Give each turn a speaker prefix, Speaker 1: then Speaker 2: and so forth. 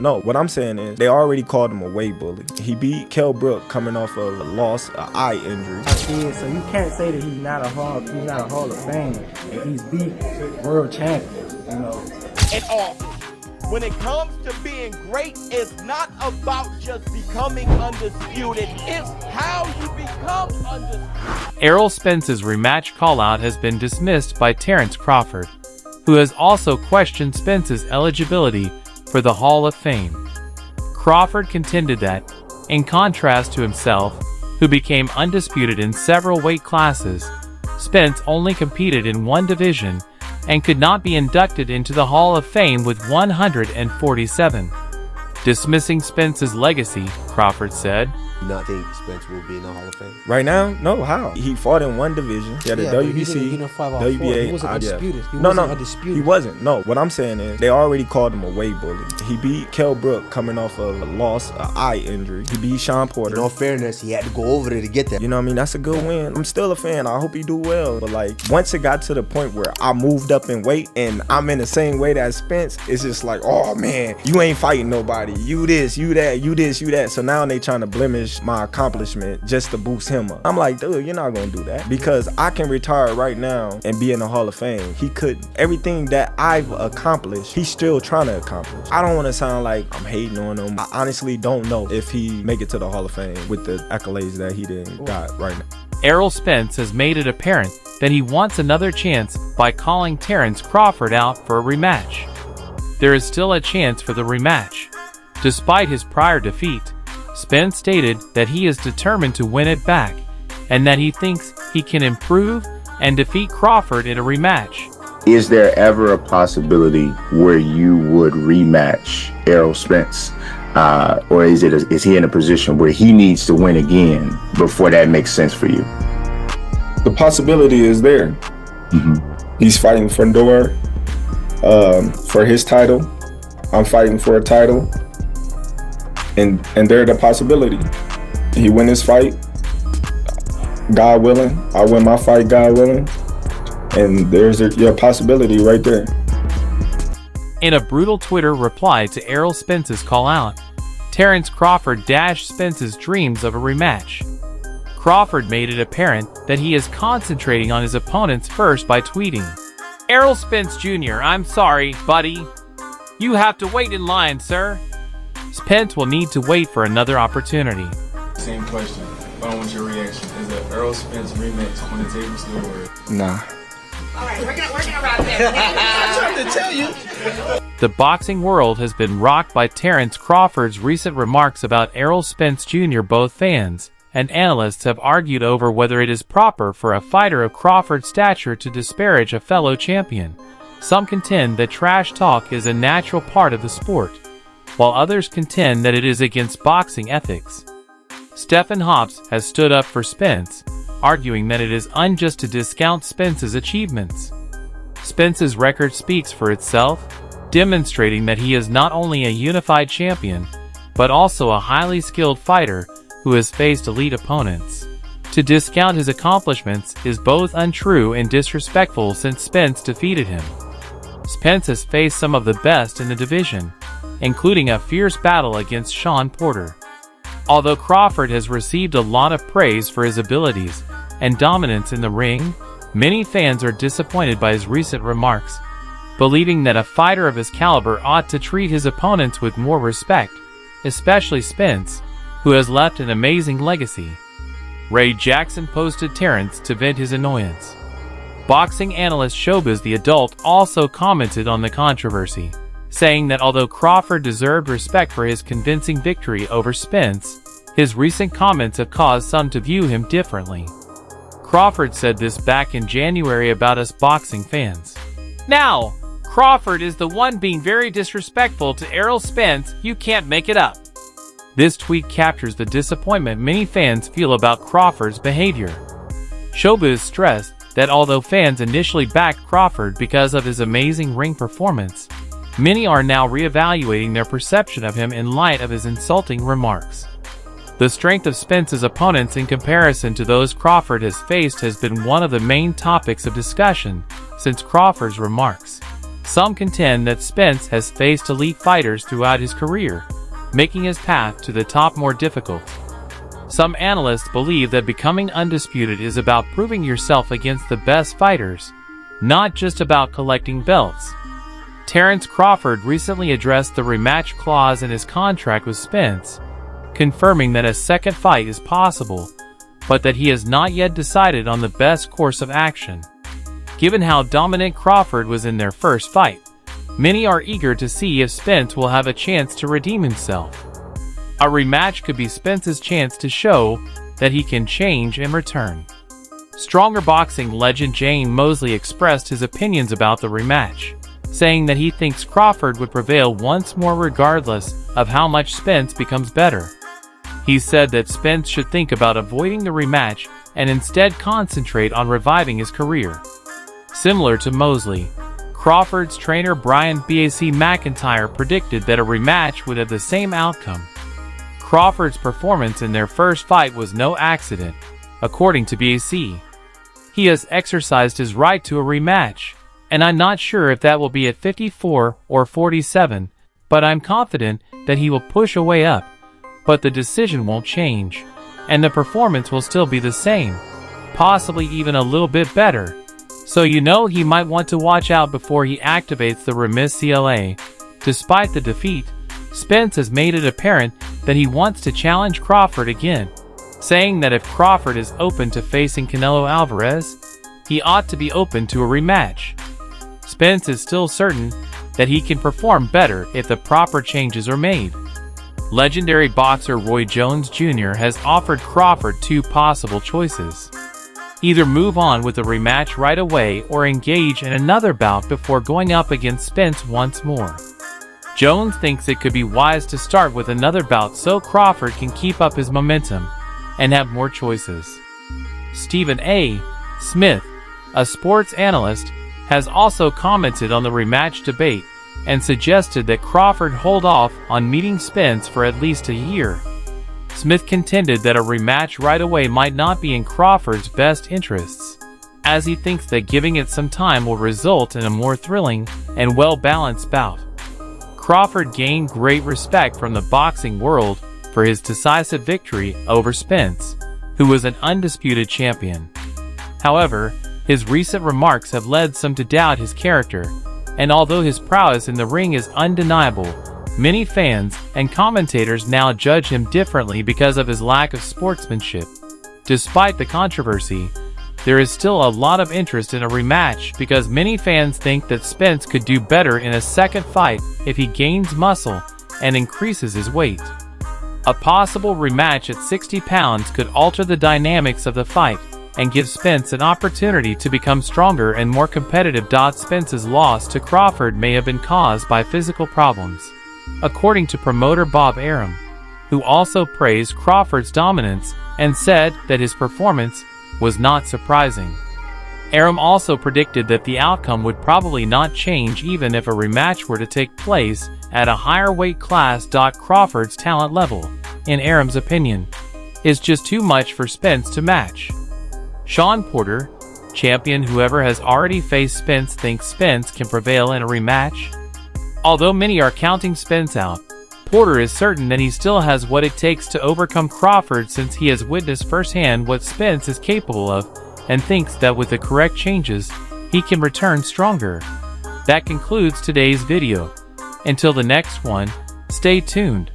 Speaker 1: no. What I'm saying is they already called him a weight bully. He beat Kell Brook coming off of a loss, an eye injury.
Speaker 2: I see it, so you can't say that he's not a Hall of Fame if he's the world champion, you know.
Speaker 3: And all, when it comes to being great, it's not about just becoming undisputed, it's how you become undisputed.
Speaker 4: Errol Spence's rematch call-out has been dismissed by Terrence Crawford, who has also questioned Spence's eligibility for the Hall of Fame. Crawford contended that, in contrast to himself, who became undisputed in several weight classes, Spence only competed in one division and could not be inducted into the Hall of Fame with 147. Dismissing Spence's legacy, Crawford said,
Speaker 5: "Do not think Spence will be in the Hall of Fame?"
Speaker 1: Right now, no. How? He fought in one division. He had a WBC, WBA.
Speaker 6: He wasn't undisputed.
Speaker 1: He wasn't undisputed. He wasn't. No. What I'm saying is they already called him a weight bully. He beat Kell Brook coming off of a loss, an eye injury. He beat Sean Porter.
Speaker 5: In all fairness, he had to go over there to get that.
Speaker 1: You know what I mean? That's a good win. I'm still a fan. I hope he do well. But like, once it got to the point where I moved up in weight and I'm in the same weight as Spence, it's just like, oh man, you ain't fighting nobody. You this, you that, you this, you that. So now they trying to blemish my accomplishment just to boost him up. I'm like, dude, you're not gonna do that, because I can retire right now and be in the Hall of Fame. He couldn't. Everything that I've accomplished, he's still trying to accomplish. I don't want to sound like I'm hating on him. I honestly don't know if he make it to the Hall of Fame with the accolades that he didn't got right now.
Speaker 4: Errol Spence has made it apparent that he wants another chance by calling Terrence Crawford out for a rematch. There is still a chance for the rematch. Despite his prior defeat, Spence stated that he is determined to win it back and that he thinks he can improve and defeat Crawford in a rematch.
Speaker 7: Is there ever a possibility where you would rematch Errol Spence? Or is he in a position where he needs to win again before that makes sense for you?
Speaker 8: The possibility is there. He's fighting for Fedor for his title. I'm fighting for a title. And there's the possibility. He win his fight, God willing. I win my fight, God willing. And there's your possibility right there.
Speaker 4: In a brutal Twitter reply to Errol Spence's call-out, Terrence Crawford dashed Spence's dreams of a rematch. Crawford made it apparent that he is concentrating on his opponents first by tweeting, "Errol Spence Jr., I'm sorry, buddy. You have to wait in line, sir." Spence will need to wait for another opportunity.
Speaker 9: Same question, but I want your reaction. Is an Errol Spence rematch on the table still, or?
Speaker 1: Nah.
Speaker 10: All right, we're gonna wrap there.
Speaker 9: I'm trying to tell you.
Speaker 4: The boxing world has been rocked by Terrence Crawford's recent remarks about Errol Spence Jr. Both fans and analysts have argued over whether it is proper for a fighter of Crawford's stature to disparage a fellow champion. Some contend that trash talk is a natural part of the sport, while others contend that it is against boxing ethics. Stephen Hobbs has stood up for Spence, arguing that it is unjust to discount Spence's achievements. Spence's record speaks for itself, demonstrating that he is not only a unified champion, but also a highly skilled fighter who has faced elite opponents. To discount his accomplishments is both untrue and disrespectful since Spence defeated him. Spence has faced some of the best in the division, including a fierce battle against Sean Porter. Although Crawford has received a lot of praise for his abilities and dominance in the ring, many fans are disappointed by his recent remarks, believing that a fighter of his caliber ought to treat his opponents with more respect, especially Spence, who has left an amazing legacy. Ray Jackson posted Terrence to vent his annoyance. Boxing analyst Showbiz the Adult also commented on the controversy, saying that although Crawford deserved respect for his convincing victory over Spence, his recent comments have caused some to view him differently. Crawford said this back in January about us boxing fans. "Now, Crawford is the one being very disrespectful to Errol Spence, you can't make it up." This tweet captures the disappointment many fans feel about Crawford's behavior. Showbiz stressed that although fans initially backed Crawford because of his amazing ring performance, many are now reevaluating their perception of him in light of his insulting remarks. The strength of Spence's opponents in comparison to those Crawford has faced has been one of the main topics of discussion since Crawford's remarks, Some contend that Spence has faced elite fighters throughout his career, making his path to the top more difficult. Some analysts believe that becoming undisputed is about proving yourself against the best fighters, not just about collecting belts. Terence Crawford recently addressed the rematch clause in his contract with Spence, confirming that a second fight is possible, but that he has not yet decided on the best course of action. Given how dominant Crawford was in their first fight, many are eager to see if Spence will have a chance to redeem himself. A rematch could be Spence's chance to show that he can change and return. Stronger boxing legend Jane Mosley expressed his opinions about the rematch, saying that he thinks Crawford would prevail once more regardless of how much Spence becomes better. He said that Spence should think about avoiding the rematch and instead concentrate on reviving his career. Similar to Mosley, Crawford's trainer Brian "BAC" McIntyre predicted that a rematch would have the same outcome. Crawford's performance in their first fight was no accident, according to BAC. He has exercised his right to a rematch, and I'm not sure if that will be at 54 or 47, but I'm confident that he will push a way up. But the decision won't change, and the performance will still be the same, possibly even a little bit better. So you know he might want to watch out before he activates the rematch CLA. Despite the defeat, Spence has made it apparent that he wants to challenge Crawford again, saying that if Crawford is open to facing Canelo Alvarez, he ought to be open to a rematch. Spence is still certain that he can perform better if the proper changes are made. Legendary boxer Roy Jones Jr. has offered Crawford two possible choices. Either move on with a rematch right away or engage in another bout before going up against Spence once more. Jones thinks it could be wise to start with another bout so Crawford can keep up his momentum and have more choices. Stephen A. Smith, a sports analyst, has also commented on the rematch debate and suggested that Crawford hold off on meeting Spence for at least a year. Smith contended that a rematch right away might not be in Crawford's best interests, as he thinks that giving it some time will result in a more thrilling and well-balanced bout. Crawford gained great respect from the boxing world for his decisive victory over Spence, who was an undisputed champion. However, his recent remarks have led some to doubt his character, and although his prowess in the ring is undeniable, many fans and commentators now judge him differently because of his lack of sportsmanship. Despite the controversy, there is still a lot of interest in a rematch because many fans think that Spence could do better in a second fight if he gains muscle and increases his weight. A possible rematch at 60 pounds could alter the dynamics of the fight and give Spence an opportunity to become stronger and more competitive. Spence's loss to Crawford may have been caused by physical problems, according to promoter Bob Arum, who also praised Crawford's dominance and said that his performance was not surprising. Arum also predicted that the outcome would probably not change even if a rematch were to take place at a higher weight class. Crawford's talent level, in Arum's opinion, is just too much for Spence to match. Sean Porter, champion whoever has already faced Spence, thinks Spence can prevail in a rematch. Although many are counting Spence out, Porter is certain that he still has what it takes to overcome Crawford since he has witnessed firsthand what Spence is capable of and thinks that with the correct changes, he can return stronger. That concludes today's video. Until the next one, stay tuned.